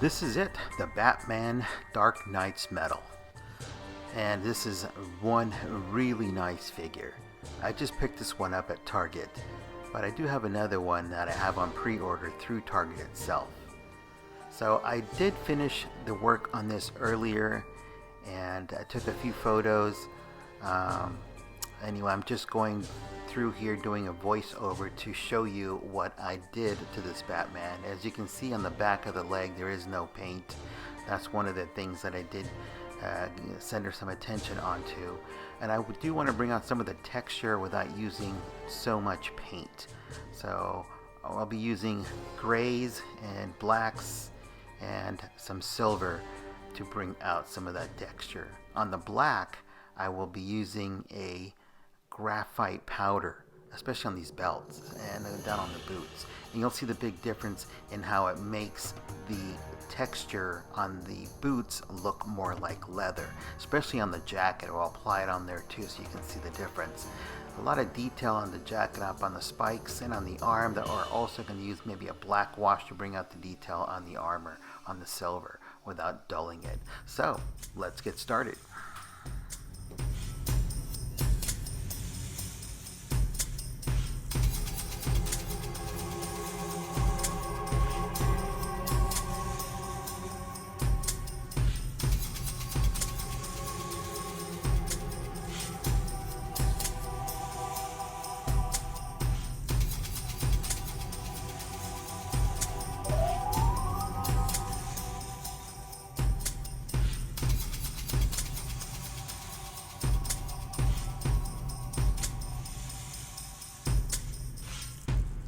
This is it, the Batman Dark Knight's Metal. And this is one really nice figure. I just picked this one up at Target, but I do have another one that I have on pre-order through Target itself. So I did finish the work on this earlier, and I took a few photos. Anyway, I'm just going through here doing a voiceover to show you what I did to this Batman. As you can see on the back of the leg, there is no paint. That's one of the things that I did center some attention onto. And I do want to bring out some of the texture without using so much paint. So I'll be using grays and blacks and some silver to bring out some of that texture. On the black, I will be using a graphite powder, especially on these belts and down on the boots. And you'll see the big difference in how it makes the texture on the boots look more like leather, especially on the jacket. I'll apply it on there too so you can see the difference. A lot of detail on the jacket up on the spikes and on the arm that are also going to use maybe a black wash to bring out the detail on the armor, on the silver, without dulling it. So let's get started.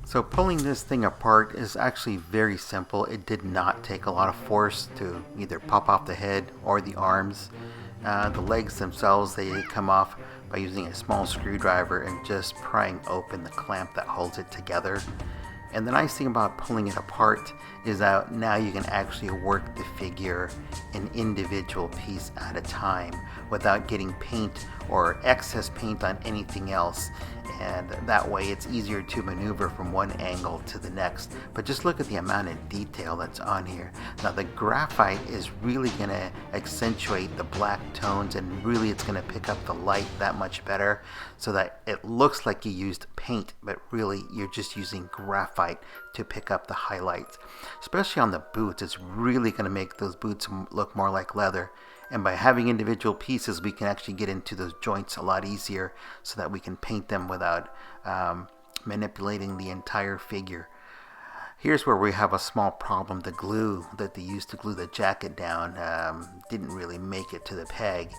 So pulling this thing apart is actually very simple. It did not take a lot of force to either pop off the head or the arms. The legs themselves, they come off by using a small screwdriver and just prying open the clamp that holds it together. And the nice thing about pulling it apart is that now you can actually work the figure an individual piece at a time without getting paint or excess paint on anything else. And that way it's easier to maneuver from one angle to the next. But just look at the amount of detail that's on here. Now the graphite is really going to accentuate the black tones, and really it's going to pick up the light that much better so that it looks like you used paint, but really you're just using graphite to pick up the highlights. Especially on the boots, it's really going to make those boots look more like leather. And by having individual pieces, we can actually get into those joints a lot easier so that we can paint them without manipulating the entire figure. Here's where we have a small problem. The glue that they used to glue the jacket down didn't really make it to the peg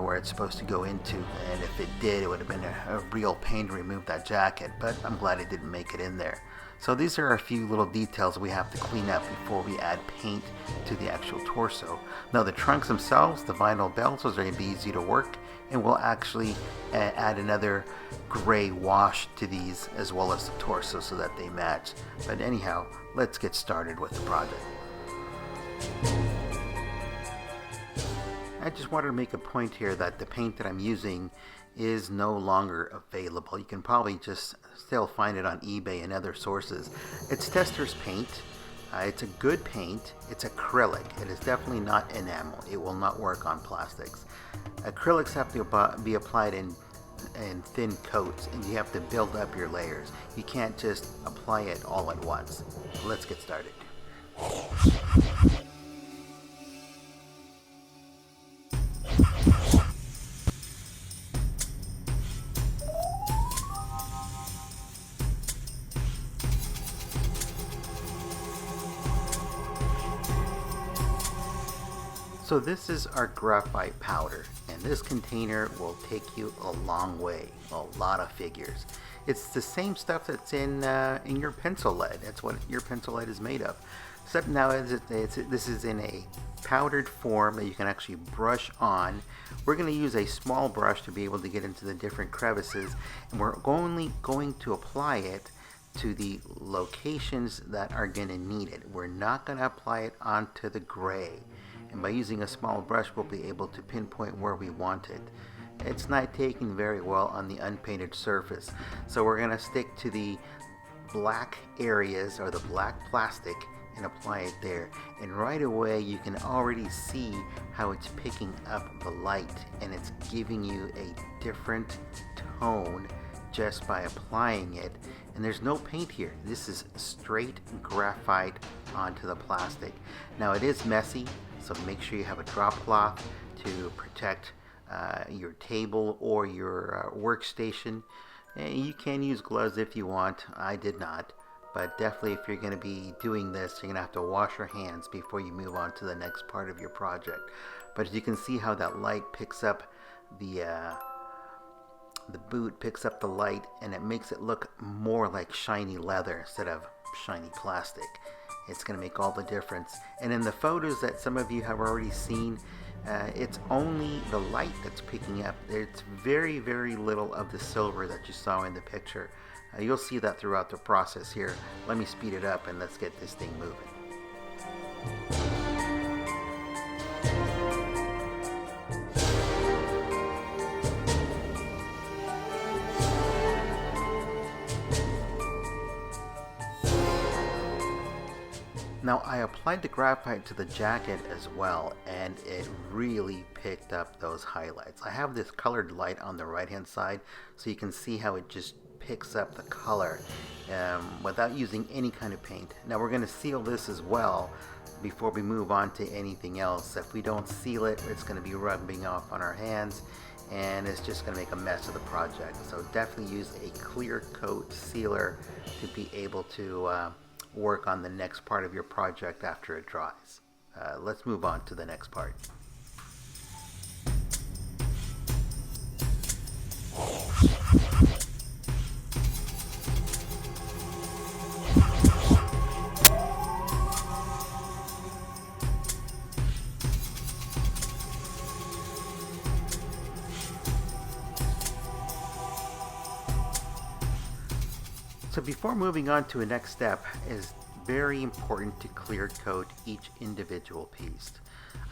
where it's supposed to go into. And if it did, it would have been a real pain to remove that jacket. But I'm glad it didn't make it in there. So these are a few little details we have to clean up before we add paint to the actual torso. Now the trunks themselves, the vinyl belts, those are going to be easy to work, and we'll actually add another gray wash to these as well as the torso so that they match. But anyhow, let's get started with the project. I just wanted to make a point here that the paint that I'm using is no longer available. You can probably just still find it on eBay and other sources. It's Tester's paint. It's a good paint. It's acrylic. It is definitely not enamel. It will not work on plastics. Acrylics have to be applied in thin coats, and you have to build up your layers. You can't just apply it all at once. Let's get started. So this is our graphite powder, and this container will take you a long way, a lot of figures. It's the same stuff that's in your pencil lead. That's what your pencil lead is made of. Except now this is in a powdered form that you can actually brush on. We're going to use a small brush to be able to get into the different crevices, and we're only going to apply it to the locations that are going to need it. We're not going to apply it onto the gray. And by using a small brush, we'll be able to pinpoint where we want it. It's not taking very well on the unpainted surface. So we're going to stick to the black areas or the black plastic and apply it there. And right away you can already see how it's picking up the light and it's giving you a different tone just by applying it. And there's no paint here. This is straight graphite onto the plastic. Now it is messy, so make sure you have a drop cloth to protect your table or your workstation. And you can use gloves if you want. I did not. But definitely if you're going to be doing this, you're going to have to wash your hands before you move on to the next part of your project. But you can see how that light picks up the boot picks up the light, and it makes it look more like shiny leather instead of shiny plastic. It's going to make all the difference. And in the photos that some of you have already seen, it's only the light that's picking up. It's very, very little of the silver that you saw in the picture. You'll see that throughout the process here. Let me speed it up and let's get this thing moving. Now I applied the graphite to the jacket as well, and it really picked up those highlights. I have this colored light on the right hand side so you can see how it just picks up the color without using any kind of paint. Now we're going to seal this as well before we move on to anything else. If we don't seal it, it's going to be rubbing off on our hands and it's just going to make a mess of the project. So definitely use a clear coat sealer to be able to work on the next part of your project after it dries. Let's move on to the next part. So before moving on to a next step, it's very important to clear coat each individual piece.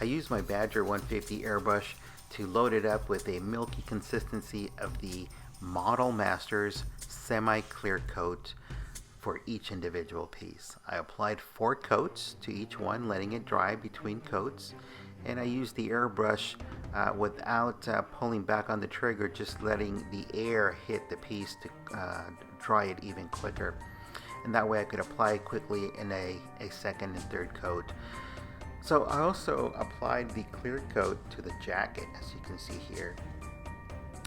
I use my Badger 150 airbrush to load it up with a milky consistency of the Model Masters semi-clear coat for each individual piece. I applied 4 coats to each one, letting it dry between coats, and I used the airbrush without pulling back on the trigger, just letting the air hit the piece to dry it even quicker. And that way I could apply it quickly in a second and third coat. So I also applied the clear coat to the jacket, as you can see here.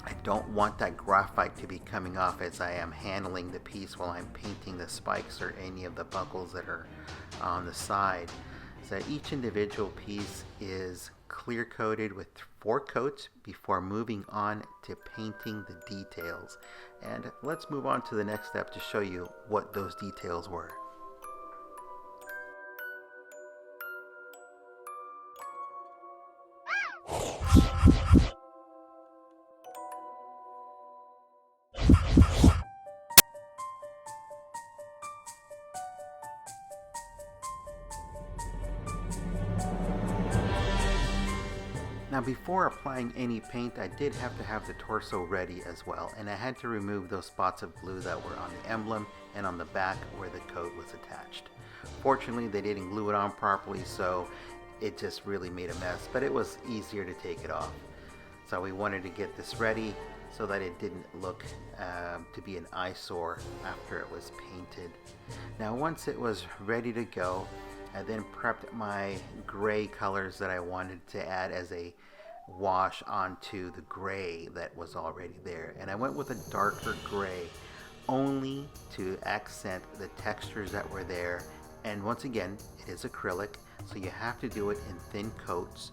I don't want that graphite to be coming off as I am handling the piece while I'm painting the spikes or any of the buckles that are on the side. So each individual piece is clear coated with 4 coats before moving on to painting the details. And let's move on to the next step to show you what those details were. Now before applying any paint, I did have to have the torso ready as well, and I had to remove those spots of glue that were on the emblem and on the back where the coat was attached. Fortunately, they didn't glue it on properly, so it just really made a mess, but it was easier to take it off. So we wanted to get this ready so that it didn't look to be an eyesore after it was painted. Now once it was ready to go, I then prepped my gray colors that I wanted to add as a wash onto the gray that was already there. And I went with a darker gray only to accent the textures that were there. And once again, it is acrylic, so you have to do it in thin coats.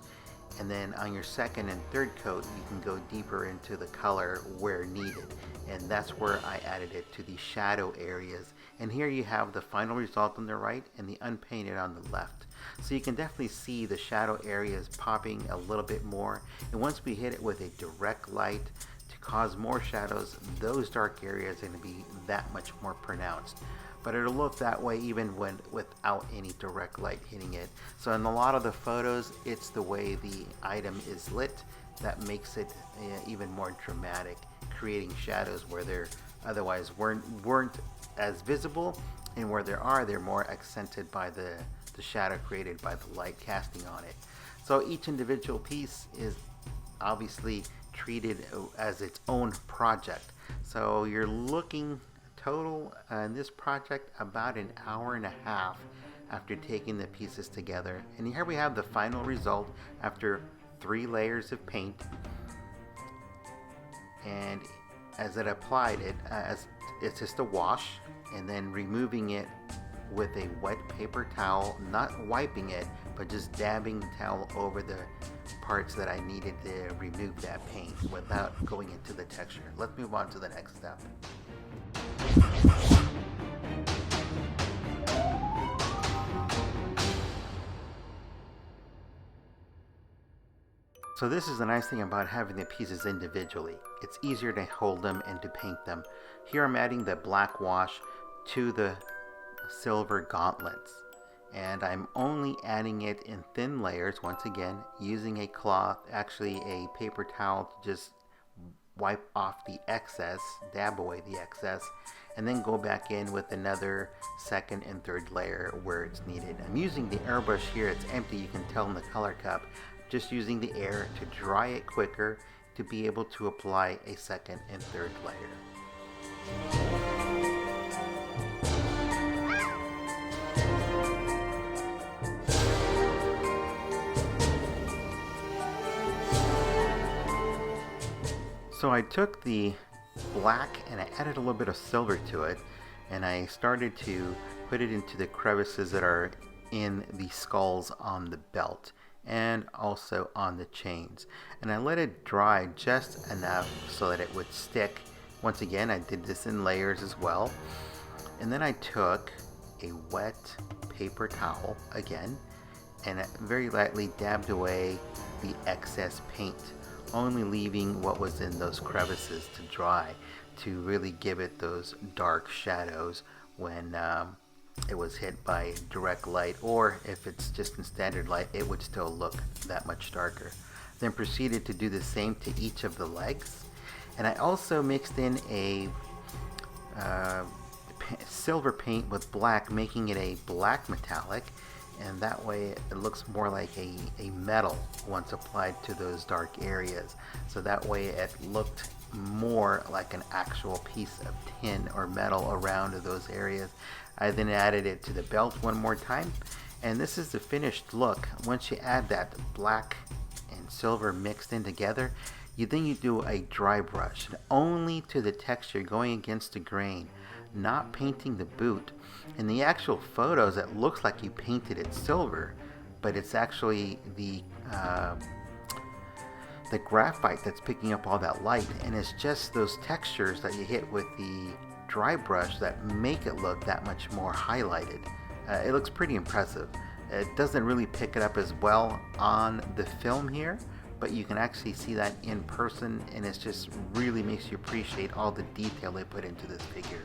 And then on your second and third coat, you can go deeper into the color where needed. And that's where I added it to the shadow areas. And here you have the final result on the right and the unpainted on the left. So you can definitely see the shadow areas popping a little bit more. And once we hit it with a direct light to cause more shadows, those dark areas are going to be that much more pronounced. But it'll look that way even when without any direct light hitting it. So in a lot of the photos, it's the way the item is lit that makes it even more dramatic, creating shadows where there otherwise weren't as visible, And where there are, they're more accented by the shadow created by the light casting on it. So each individual piece is obviously treated as its own project. So you're looking total in this project about an hour and a half after taking the pieces together. And here we have the final result after 3 layers of paint. And as it applied it, it's just a wash, and then removing it with a wet paper towel, not wiping it, but just dabbing the towel over the parts that I needed to remove that paint without going into the texture. Let's move on to the next step. So this is the nice thing about having the pieces individually. It's easier to hold them and to paint them. Here I'm adding the black wash to the silver gauntlets, and I'm only adding it in thin layers, once again using a cloth, actually a paper towel, to just wipe off the excess, dab away the excess, and then go back in with another second and third layer where it's needed. I'm using the airbrush here. It's empty, you can tell in the color cup. Just using the air to dry it quicker to be able to apply a second and third layer. So I took the black and I added a little bit of silver to it, and I started to put it into the crevices that are in the skulls on the belt and also on the chains, and I let it dry just enough so that it would stick. Once again, I did this in layers as well, and then I took a wet paper towel again and very lightly dabbed away the excess paint, only leaving what was in those crevices to dry, to really give it those dark shadows when it was hit by direct light, or if it's just in standard light, it would still look that much darker. Then proceeded to do the same to each of the legs, and I also mixed in a silver paint with black, making it a black metallic, and that way it looks more like a metal once applied to those dark areas. So that way it looked more like an actual piece of tin or metal around those areas. I then added it to the belt one more time, and this is the finished look. Once you add that black and silver mixed in together, you do a dry brush, only to the texture, going against the grain, not painting the boot. In the actual photos, it looks like you painted it silver, but it's actually the graphite that's picking up all that light, and it's just those textures that you hit with the dry brush that make it look that much more highlighted. It looks pretty impressive. It doesn't really pick it up as well on the film here, but you can actually see that in person, and it just really makes you appreciate all the detail they put into this figure.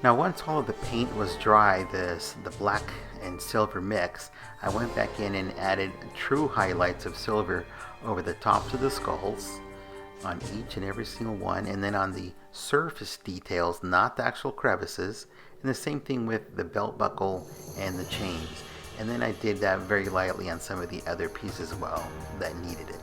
Now once all of the paint was dry, the black and silver mix, I went back in and added true highlights of silver over the tops of the skulls on each and every single one, and then on the surface details, not the actual crevices, and the same thing with the belt buckle and the chains. And then I did that very lightly on some of the other pieces as well that needed it.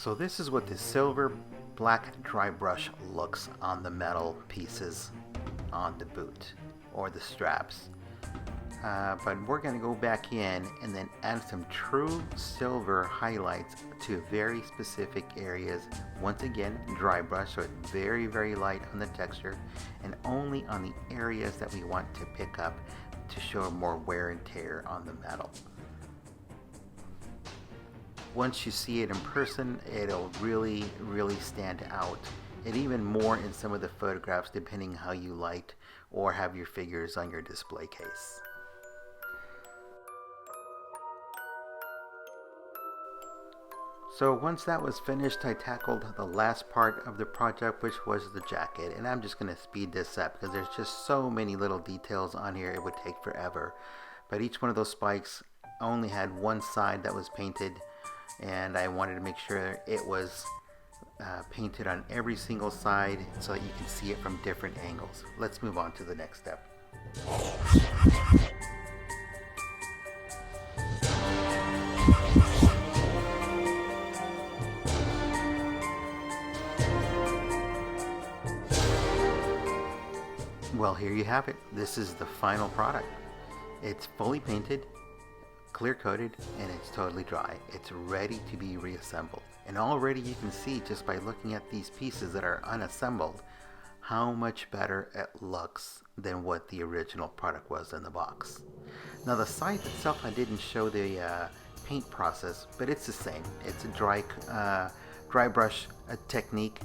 So this is what the silver black dry brush looks on the metal pieces on the boot or the straps. But we're going to go back in and then add some true silver highlights to very specific areas. Once again, dry brush, so it's very, very light on the texture and only on the areas that we want to pick up to show more wear and tear on the metal. Once you see it in person, it'll really, really stand out, and even more in some of the photographs depending how you light or have your figures on your display case. So once that was finished, I tackled the last part of the project, which was the jacket, and I'm just going to speed this up because there's just so many little details on here it would take forever. But each one of those spikes only had one side that was painted, and I wanted to make sure it was painted on every single side so that you can see it from different angles. Let's move on to the next step. Well, here you have it. This is the final product. It's fully painted, clear coated, and it's totally dry. It's ready to be reassembled. And already you can see just by looking at these pieces that are unassembled how much better it looks than what the original product was in the box. Now the sides itself, I didn't show the paint process, but it's the same. It's a dry brush technique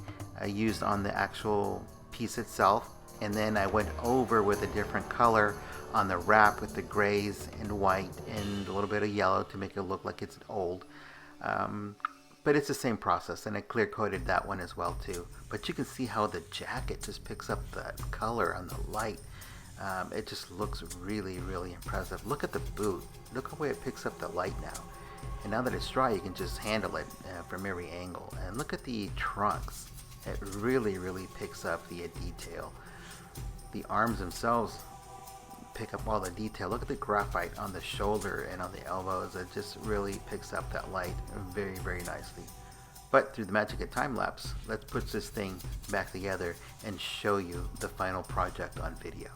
used on the actual piece itself, and then I went over with a different color on the wrap with the grays and white and a little bit of yellow to make it look like it's old. But it's the same process, and I clear coated that one as well too. But you can see how the jacket just picks up that color on the light. It just looks really, really impressive. Look at the boot. Look how way it picks up the light now. And now that it's dry, you can just handle it from every angle. And look at the trunks. It really, really picks up the detail. The arms themselves pick up all the detail. Look at the graphite on the shoulder and on the elbows. It just really picks up that light very, very nicely. But through the magic of time lapse, let's put this thing back together and show you the final project on video.